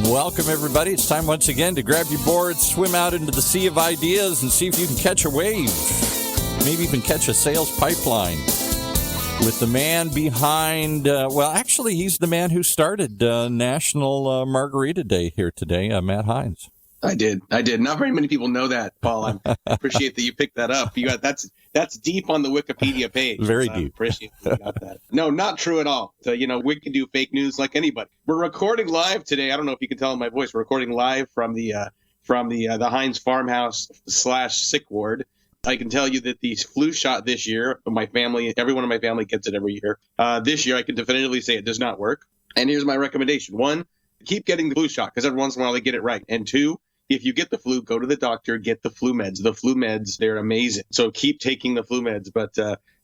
Welcome, everybody. It's time once again to grab your board, swim out into the sea of ideas, and see if you can catch a wave. Maybe even catch a sales pipeline with the man behind, actually, he's the man who started National Margarita Day here today, Matt Heinz. I did. Not very many people know that, Paul. I appreciate that you picked that up. That's deep on the Wikipedia page. Very so deep. I appreciate that you got that. No, not true at all. So, we can do fake news like anybody. We're recording live today. I don't know if you can tell in my voice. We're recording live from the Heinz farmhouse / sick ward. I can tell you that the flu shot this year, everyone in my family gets it every year. This year, I can definitively say it does not work. And here's my recommendation. 1, keep getting the flu shot because every once in a while they get it right. And 2, if you get the flu, go to the doctor, get the flu meds. The flu meds, they're amazing. So keep taking the flu meds. But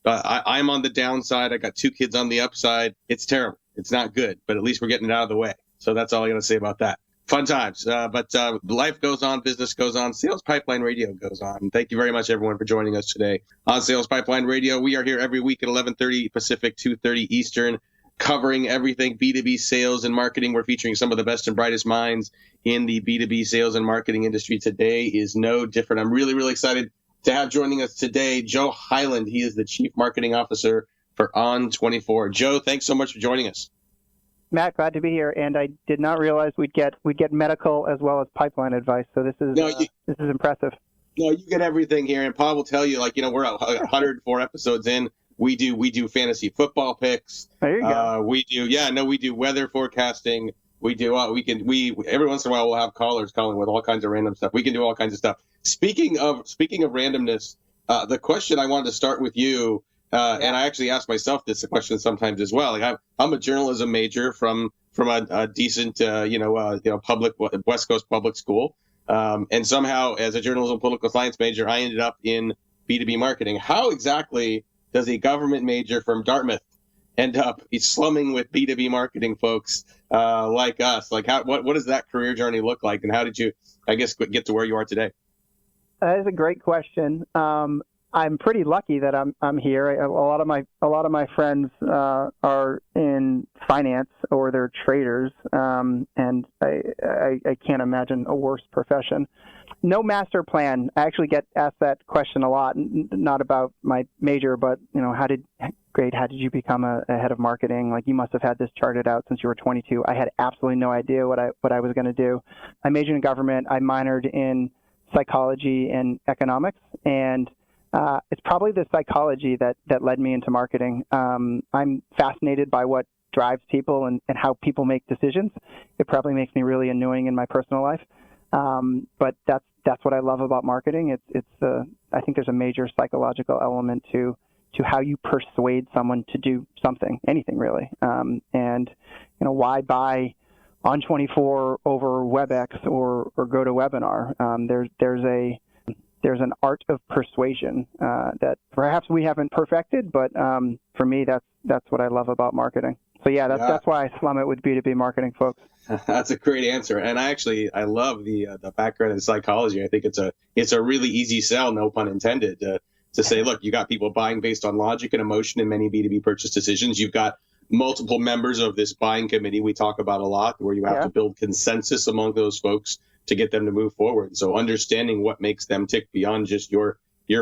I'm on the downside. I got 2 kids on the upside. It's terrible. It's not good, but at least we're getting it out of the way. So that's all I got to say about that. Fun times. But life goes on, business goes on, Sales Pipeline Radio goes on. Thank you very much, everyone, for joining us today on Sales Pipeline Radio. We are here every week at 11:30 Pacific, 2:30 Eastern, covering everything B2B sales and marketing. We're featuring some of the best and brightest minds in the B2B sales and marketing industry. Today is no different. I'm really, really excited to have joining us today Joe Hyland. He is the Chief Marketing Officer for On24. Joe, thanks so much for joining us. Matt, glad to be here. And I did not realize we'd get medical as well as pipeline advice. So this is impressive. No, you get everything here. And Paul will tell you, we're 104 episodes in. We do fantasy football picks. There you go. We do weather forecasting. We do every once in a while we'll have callers calling with all kinds of random stuff. We can do all kinds of stuff. Speaking of randomness, the question I wanted to start with you, and I actually ask myself this question sometimes as well. I'm a journalism major from a decent public West Coast public school, and somehow as a journalism political science major, I ended up in B2B marketing. How exactly does a government major from Dartmouth end up slumming with B2B marketing folks like us? What does that career journey look like, and how did you, get to where you are today? That is a great question. I'm pretty lucky that I'm here. A lot of my friends are in finance or they're traders, and I can't imagine a worse profession. No master plan. I actually get asked that question a lot, not about my major, but how did you become a head of marketing? Like, you must have had this charted out since you were 22. I had absolutely no idea what I was going to do. I majored in government. I minored in psychology and economics, and it's probably the psychology that led me into marketing. I'm fascinated by what drives people and how people make decisions. It probably makes me really annoying in my personal life. But that's what I love about marketing. I think there's a major psychological element to how you persuade someone to do something, anything really. And why buy On24 over WebEx or go to webinar? There's an art of persuasion that perhaps we haven't perfected, but for me, that's what I love about marketing. So that's why I slum it with B2B marketing folks. That's a great answer, and I love the background in psychology. I think it's a really easy sell, no pun intended, to say, look, you got people buying based on logic and emotion in many B2B purchase decisions. You've got multiple members of this buying committee we talk about a lot, where you have to build consensus among those folks to get them to move forward. So understanding what makes them tick beyond just your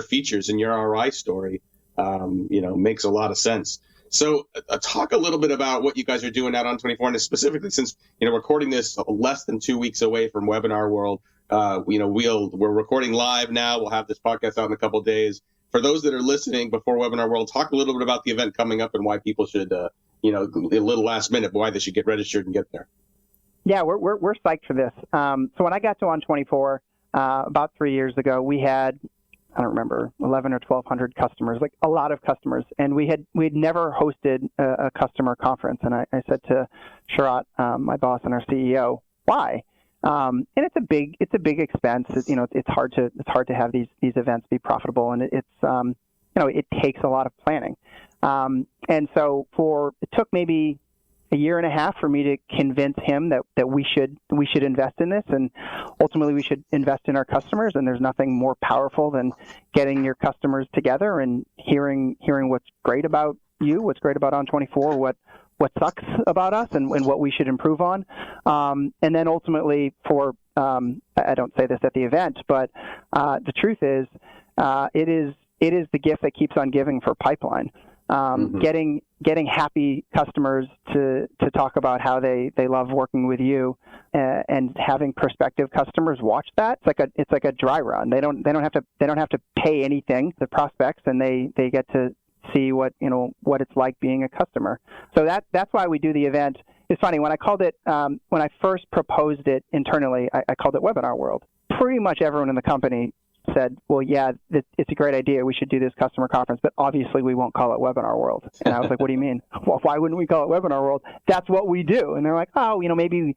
features and your ROI story, makes a lot of sense. So talk a little bit about what you guys are doing out on 24, and specifically since, recording this less than 2 weeks away from Webinar World, we're recording live now. We'll have this podcast out in a couple of days. For those that are listening before Webinar World, talk a little bit about the event coming up and why people should, a little last minute, why they should get registered and get there. Yeah, we're psyched for this. So when I got to On24 about 3 years ago, we had, I don't remember, 11 or 1,200 customers, like a lot of customers, and we'd never hosted a customer conference. And I said to Sharat, my boss and our CEO, why? And it's a big expense. It's hard to have these events be profitable, and it takes a lot of planning. And so it took maybe a year and a half for me to convince him that we should invest in this, and ultimately we should invest in our customers. And there's nothing more powerful than getting your customers together and hearing what's great about you, what's great about On24, what sucks about us and what we should improve on. And then ultimately I don't say this at the event, but the truth is, it is the gift that keeps on giving for pipeline. Getting happy customers to talk about how they love working with you, and having prospective customers watch that. It's like a dry run. They don't have to pay anything, the prospects, and they get to see what it's like being a customer. So that's why we do the event. It's funny, when I called it, when I first proposed it internally, I called it Webinar World. Pretty much everyone in the company said, well, yeah, it's a great idea. We should do this customer conference, but obviously we won't call it Webinar World. And I was like, what do you mean? Well, why wouldn't we call it Webinar World? That's what we do. And they're like, oh, maybe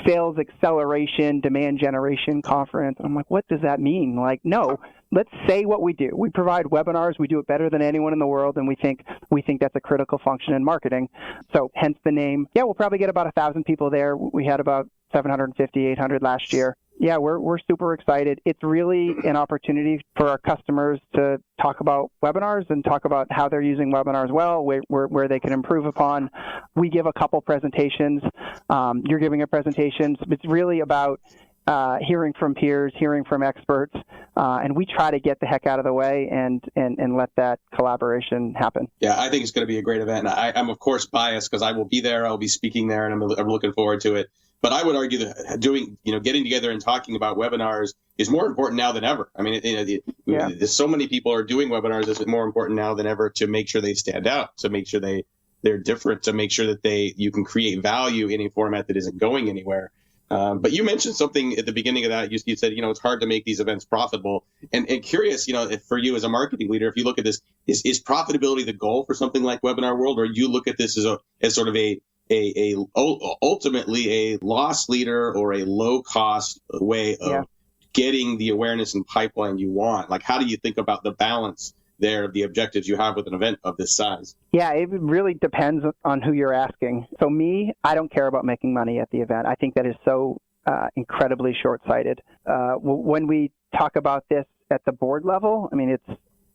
sales acceleration, demand generation conference. I'm like, what does that mean? Like, no, let's say what we do. We provide webinars. We do it better than anyone in the world, and we think that's a critical function in marketing. So hence the name. Yeah, we'll probably get about 1,000 people there. We had about 750, 800 last year. Yeah, we're super excited. It's really an opportunity for our customers to talk about webinars and talk about how they're using webinars well, where they can improve upon. We give a couple presentations. You're giving a presentation. It's really about hearing from peers, hearing from experts, and we try to get the heck out of the way and let that collaboration happen. Yeah, I think it's going to be a great event. I'm of course biased because I will be there. I'll be speaking there, and I'm looking forward to it. But I would argue that getting together and talking about webinars is more important now than ever. I mean, there's so many people are doing webinars. It's more important now than ever to make sure they stand out, to make sure they're different, to make sure that you can create value in a format that isn't going anywhere. But you mentioned something at the beginning of that. You said, it's hard to make these events profitable. And curious, if for you as a marketing leader, if you look at this, is profitability the goal for something like Webinar World, or you look at this as sort of ultimately a loss leader or a low cost way of getting the awareness and pipeline you want? Like, how do you think about the balance there of the objectives you have with an event of this size? Yeah, it really depends on who you're asking. So me, I don't care about making money at the event. I think that is so incredibly short-sighted. When we talk about this at the board level, I mean,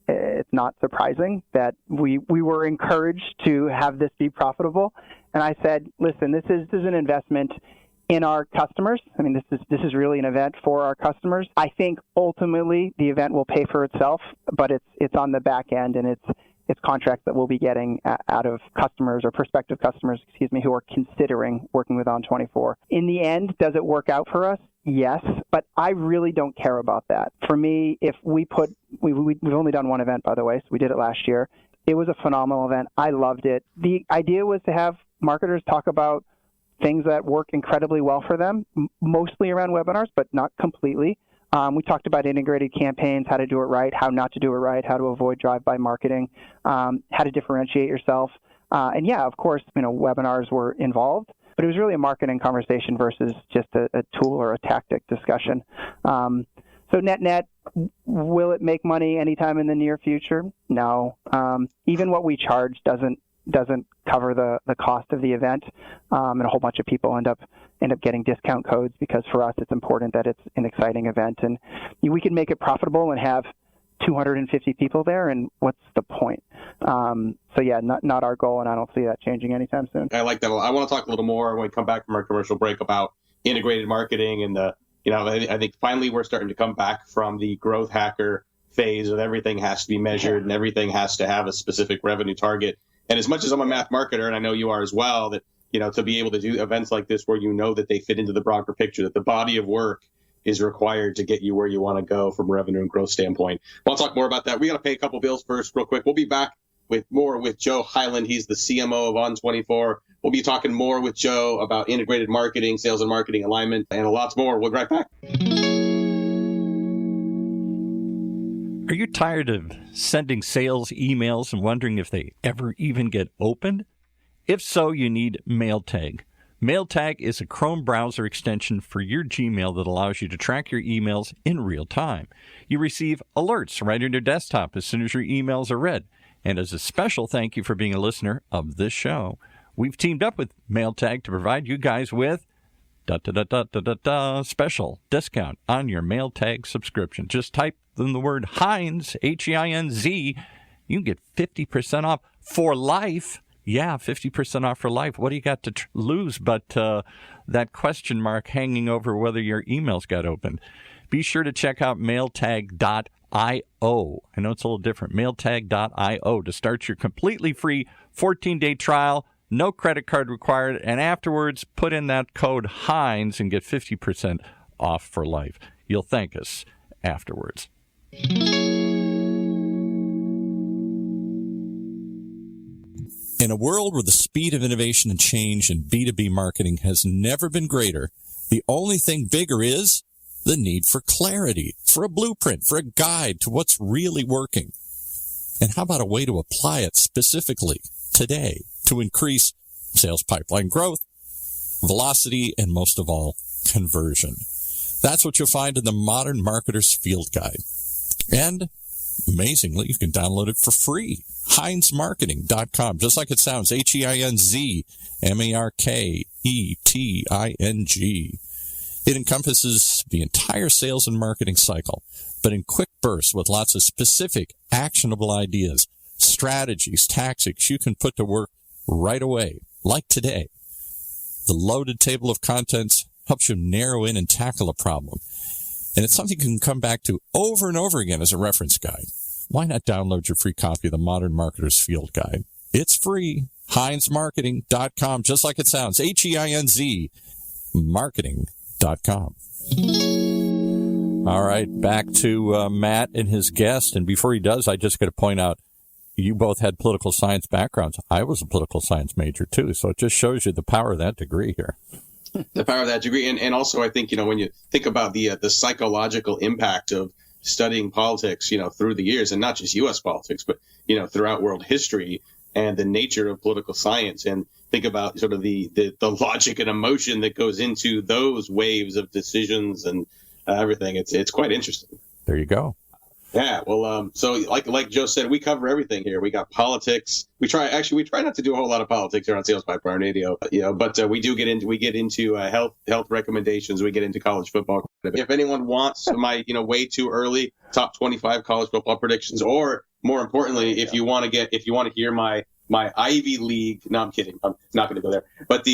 it's not surprising that we were encouraged to have this be profitable. And I said, listen, this is an investment in our customers. I mean, this is really an event for our customers. I think ultimately the event will pay for itself, but it's on the back end, and it's contracts that we'll be getting out of customers or prospective customers, who are considering working with On24. In the end, does it work out for us? Yes, but I really don't care about that. For me, if we've only done one event, by the way, so we did it last year. It was a phenomenal event. I loved it. The idea was to have marketers talk about things that work incredibly well for them, mostly around webinars, but not completely. We talked about integrated campaigns, how to do it right, how not to do it right, how to avoid drive-by marketing, how to differentiate yourself. And yeah, of course, webinars were involved, but it was really a marketing conversation versus just a tool or a tactic discussion. So net, will it make money anytime in the near future? No. Even what we charge doesn't cover the cost of the event, and a whole bunch of people end up getting discount codes, because for us it's important that it's an exciting event, and we can make it profitable and have 250 people there, and what's the point? So yeah, not our goal, and I don't see that changing anytime soon. I like that a lot. I want to talk a little more when we come back from our commercial break about integrated marketing, and I think finally we're starting to come back from the growth hacker phase of everything has to be measured and everything has to have a specific revenue target. And as much as I'm a math marketer, and I know you are as well, that to be able to do events like this where that they fit into the broader picture, that the body of work is required to get you where you want to go from a revenue and growth standpoint. We'll talk more about that. We got to pay a couple bills first real quick. We'll be back with more with Joe Hyland. He's the CMO of On24. We'll be talking more with Joe about integrated marketing, sales and marketing alignment, and lots more. We'll be right back. Are you tired of sending sales emails and wondering if they ever even get opened? If so, you need MailTag. MailTag is a Chrome browser extension for your Gmail that allows you to track your emails in real time. You receive alerts right on your desktop as soon as your emails are read. And as a special thank you for being a listener of this show, we've teamed up with MailTag to provide you guys with special discount on your MailTag subscription. Just type in the word Heinz, Heinz. You can get 50% off for life Yeah, 50% off for life. What do you got to lose but that question mark hanging over whether your emails got opened? Be sure to check out mailtag.io. I know it's a little different. Mailtag.io to start your completely free 14-day trial. No credit card required. And afterwards, put in that code Heinz and get 50% off for life. You'll thank us afterwards. In a world where the speed of innovation and change in B2B marketing has never been greater, the only thing bigger is the need for clarity, for a blueprint, for a guide to what's really working. And how about a way to apply it specifically today to increase sales pipeline growth, velocity, and most of all, conversion? That's what you'll find in the Modern Marketer's Field Guide. And amazingly, you can download it for free. HeinzMarketing.com, just like it sounds, HeinzMarketing. It encompasses the entire sales and marketing cycle, but in quick bursts with lots of specific, actionable ideas, strategies, tactics you can put to work right away, like today. The loaded table of contents helps you narrow in and tackle a problem. And it's something you can come back to over and over again as a reference guide. Why not download your free copy of the Modern Marketer's Field Guide? It's free. HeinzMarketing.com, just like it sounds. HEINZ Marketing.com. All right, back to Matt and his guest. And before he does, I just got to point out, you both had political science backgrounds. I was a political science major, too. So it just shows you the power of that degree here. The power of that degree. And also, I think, when you think about the psychological impact of studying politics, through the years, and not just U.S. politics, but, throughout world history and the nature of political science, and think about sort of the logic and emotion that goes into those waves of decisions and everything. It's quite interesting. There you go. Yeah, well, so like Joe said, we cover everything here. We got politics. We try not to do a whole lot of politics here on Sales Pipeline Radio, but we get into health recommendations. We get into college football. If anyone wants my way too early top 25 college football predictions, or more importantly, if you want to hear my Ivy League, no, I'm kidding. I'm not going to go there. But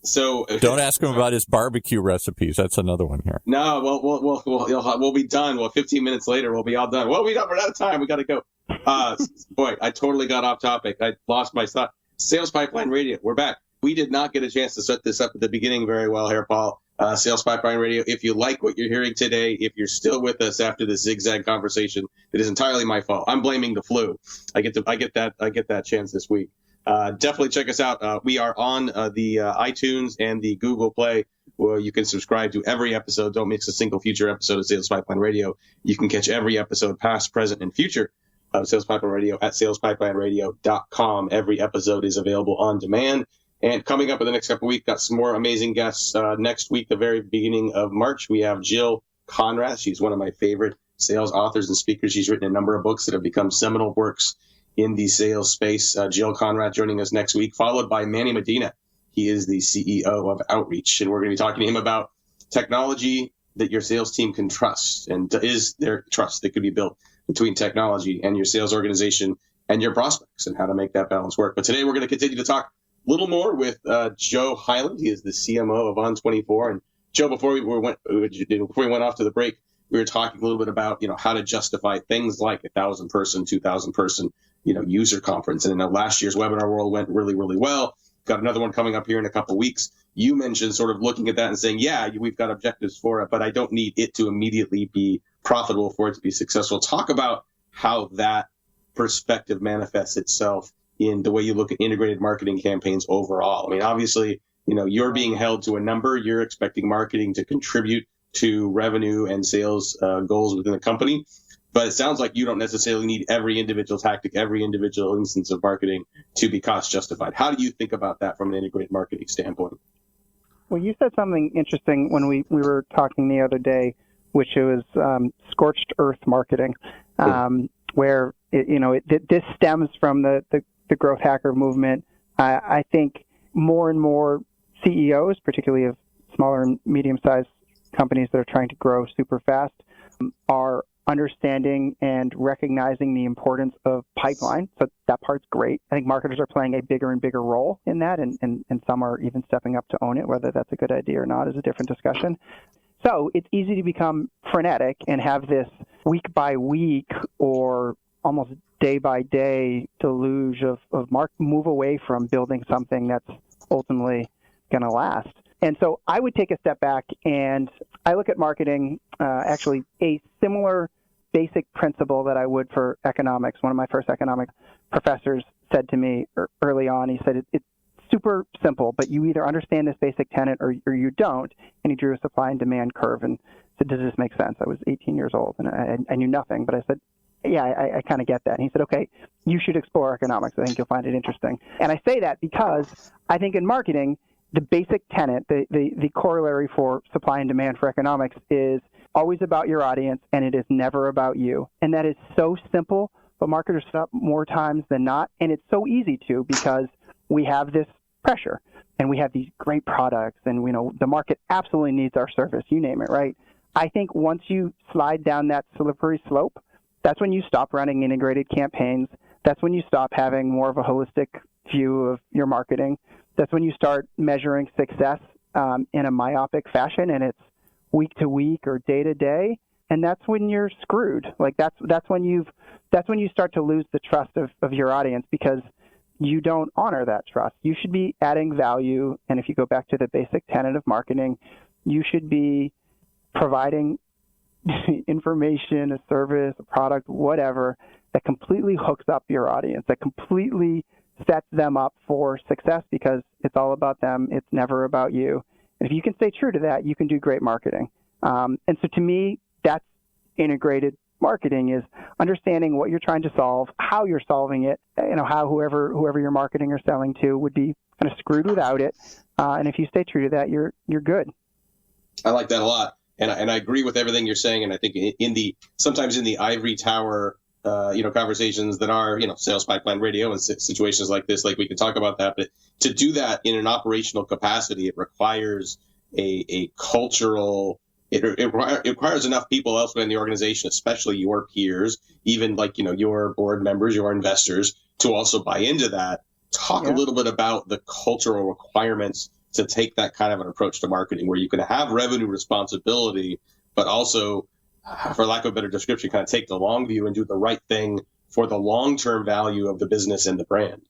so don't ask him about his barbecue recipes. That's another one here. No, we'll be done. Well, 15 minutes later, we'll be all done. Well, we're out of time. We got to go. Boy, I totally got off topic. I lost my thought. Sales Pipeline Radio, we're back. We did not get a chance to set this up at the beginning very well here, Paul. Sales Pipeline Radio. If you like what you're hearing today, if you're still with us after this zigzag conversation, it is entirely my fault. I'm blaming the flu. I get that chance this week. Definitely check us out. We are on the iTunes and the Google Play, where you can subscribe to every episode. Don't miss a single future episode of Sales Pipeline Radio. You can catch every episode, past, present, and future, of Sales Pipeline Radio at salespipelineradio.com. Every episode is available on demand. And coming up in the next couple of weeks, got some more amazing guests. Next week, the very beginning of March, we have Jill Conrad. She's one of my favorite sales authors and speakers. She's written a number of books that have become seminal works in the sales space. Jill Conrad joining us next week, followed by Manny Medina. He is the CEO of Outreach, and we're going to be talking to him about technology that your sales team can trust, and is there trust that could be built between technology and your sales organization and your prospects, and how to make that balance work. But today we're going to continue to talk a little more with Joe Hyland. He is the CMO of On24. And Joe, before we went off to the break, we were talking a little bit about how to justify things like 1,000 person, 2,000 person user conference. And last year's Webinar World went really, really well. Got another one coming up here in a couple of weeks. You mentioned sort of looking at that and saying, yeah, we've got objectives for it, but I don't need it to immediately be profitable for it to be successful. Talk about how that perspective manifests itself in the way you look at integrated marketing campaigns overall. I mean, obviously, you're being held to a number. You're expecting marketing to contribute to revenue and sales goals within the company. But it sounds like you don't necessarily need every individual tactic, every individual instance of marketing to be cost justified. How do you think about that from an integrated marketing standpoint? Well, you said something interesting when we were talking the other day, which was scorched earth marketing, where this stems from the growth hacker movement. I think more and more CEOs, particularly of smaller and medium-sized companies that are trying to grow super fast, are understanding and recognizing the importance of pipeline. So that part's great. I think marketers are playing a bigger and bigger role in that, and some are even stepping up to own it. Whether that's a good idea or not is a different discussion. So it's easy to become frenetic and have this week by week or almost day by day deluge of move away from building something that's ultimately going to last. And so I would take a step back and I look at marketing, actually a similar basic principle that I would for economics. One of my first economic professors said to me early on, he said, it's super simple, but you either understand this basic tenet or you don't. And he drew a supply and demand curve and said, does this make sense? I was 18 years old and I knew nothing, but I said, yeah, I kind of get that. And he said, okay, you should explore economics. I think you'll find it interesting. And I say that because I think in marketing, the basic tenet, the corollary for supply and demand for economics is always about your audience, and it is never about you. And that is so simple, but marketers stop more times than not. And it's so easy to because we have this pressure and we have these great products and the market absolutely needs our service, you name it, right? I think once you slide down that slippery slope, that's when you stop running integrated campaigns. That's when you stop having more of a holistic view of your marketing. That's when you start measuring success in a myopic fashion, and it's week to week or day to day, and that's when you're screwed. Like that's when you start to lose the trust of your audience because you don't honor that trust. You should be adding value, and if you go back to the basic tenet of marketing, you should be providing information, a service, a product, whatever, that completely hooks up your audience, that completely sets them up for success because it's all about them. It's never about you. And if you can stay true to that, you can do great marketing. And so to me, that's integrated marketing is understanding what you're trying to solve, how you're solving it, how whoever you're marketing or selling to would be kind of screwed without it. And if you stay true to that, you're good. I like that a lot. And I agree with everything you're saying. And I think sometimes in the ivory tower, conversations that are, sales pipeline radio and situations like this, like we can talk about that. But to do that in an operational capacity, it requires a cultural, it requires enough people elsewhere in the organization, especially your peers, even like, your board members, your investors, to also buy into that. Talk a little bit about the cultural requirements to take that kind of an approach to marketing where you can have revenue responsibility, but also, for lack of a better description, kind of take the long view and do the right thing for the long-term value of the business and the brand.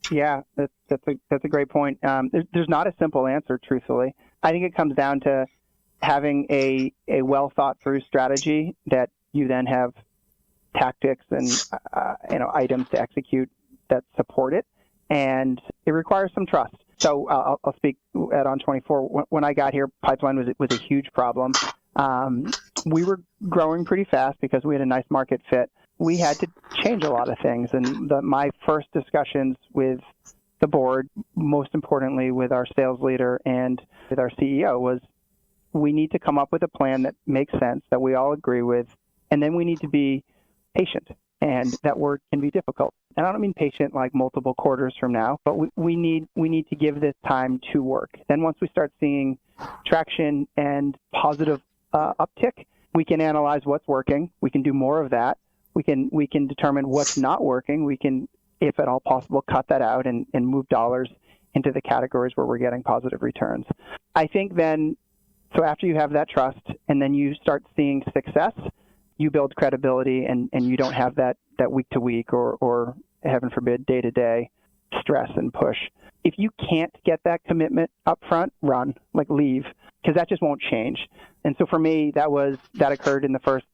Yeah, that's a great point. There's not a simple answer, truthfully. I think it comes down to having a well thought through strategy that you then have tactics and items to execute that support it, and it requires some trust. So I'll speak at On24. When I got here, pipeline was a huge problem. We were growing pretty fast because we had a nice market fit. We had to change a lot of things. And my first discussions with the board, most importantly with our sales leader and with our CEO, was we need to come up with a plan that makes sense, that we all agree with, and then we need to be patient. And that word can be difficult. And I don't mean patient like multiple quarters from now, but we need to give this time to work. Then once we start seeing traction and positive uptick, we can analyze what's working. We can do more of that. We can determine what's not working. We can, if at all possible, cut that out and move dollars into the categories where we're getting positive returns. I think then, so after you have that trust and then you start seeing success, you build credibility and you don't have that week to week or heaven forbid day to day stress and push. If you can't get that commitment up front, run, leave, because that just won't change. And so for me, that occurred in the first,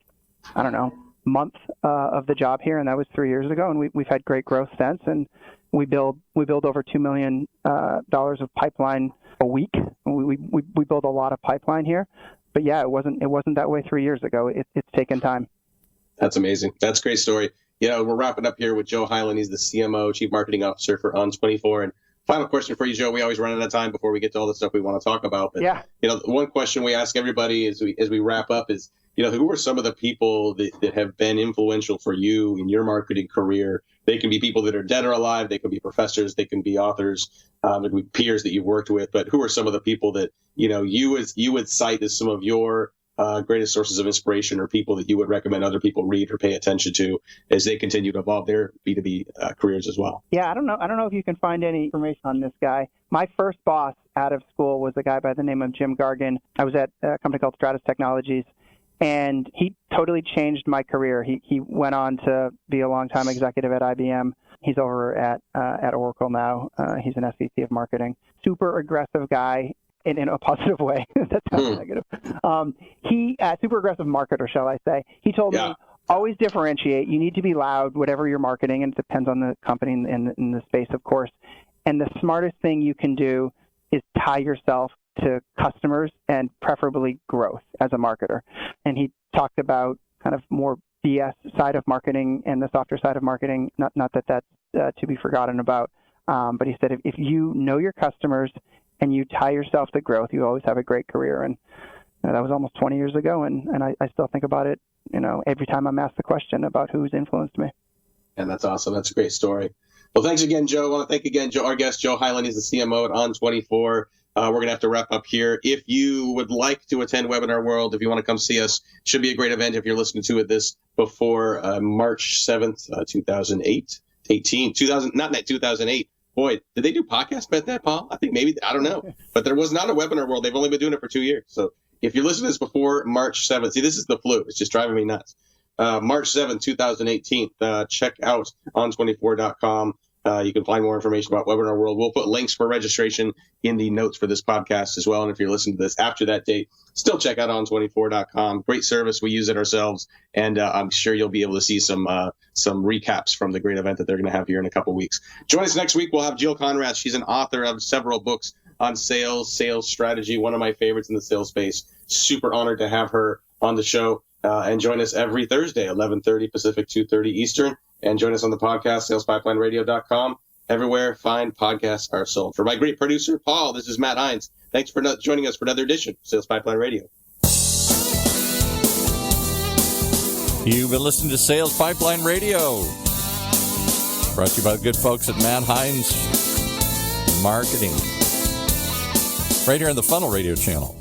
month of the job here, and that was 3 years ago. And we've had great growth since, and we build over $2 million of pipeline a week. We build a lot of pipeline here. But yeah, it wasn't that way 3 years ago. It's taken time. That's amazing. That's a great story. We're wrapping up here with Joe Hyland. He's the CMO, Chief Marketing Officer for On24. And final question for you, Joe. We always run out of time before we get to all the stuff we want to talk about. But, one question we ask everybody as we wrap up is, who are some of the people that have been influential for you in your marketing career? They can be people that are dead or alive. They can be professors. They can be authors. They can be peers that you've worked with. But who are some of the people that, you would cite as some of your greatest sources of inspiration or people that you would recommend other people read or pay attention to as they continue to evolve their B2B careers as well? Yeah, I don't know if you can find any information on this guy. My first boss out of school was a guy by the name of Jim Gargan. I was at a company called Stratus Technologies, and he totally changed my career. He went on to be a longtime executive at IBM. He's over at Oracle now. He's an SVP of marketing. Super aggressive guy. In a positive way. That sounds negative. Super aggressive marketer, shall I say. He told me, always differentiate. You need to be loud, whatever you're marketing, and it depends on the company and in the space, of course. And the smartest thing you can do is tie yourself to customers and preferably growth as a marketer. And he talked about kind of more BS side of marketing and the softer side of marketing, not that that's to be forgotten about. But he said, if you know your customers and you tie yourself to growth, you always have a great career. And that was almost 20 years ago, and I still think about it, every time I'm asked the question about who's influenced me. And that's awesome. That's a great story. Well, thanks again, Joe. I want to thank again our guest, Joe Hyland. He's the CMO at On24. We're going to have to wrap up here. If you would like to attend Webinar World, if you want to come see us, should be a great event if you're listening to this before March 7th, 2008. Not 2008. Boy, did they do podcasts about that, Paul? I think maybe, I don't know. But there was not a Webinar World. They've only been doing it for 2 years. So if you're listening to this before March 7th, see, this is the flu. It's just driving me nuts. March 7th, 2018, check out on24.com. You can find more information about Webinar World. We'll put links for registration in the notes for this podcast as well. And if you're listening to this after that date, still check out on24.com. Great service. We use it ourselves. And I'm sure you'll be able to see some recaps from the great event that they're going to have here in a couple weeks. Join us next week. We'll have Jill Conrad. She's an author of several books on sales strategy, one of my favorites in the sales space. Super honored to have her on the show. And join us every Thursday, 11:30 Pacific, 2:30 Eastern. And join us on the podcast, salespipelines.com. Everywhere fine podcasts are sold. For my great producer, Paul, this is Matt Heinz. Thanks for joining us for another edition of Sales Pipeline Radio. You've been listening to Sales Pipeline Radio. Brought to you by the good folks at Matt Heinz Marketing. Right here on the Funnel Radio channel.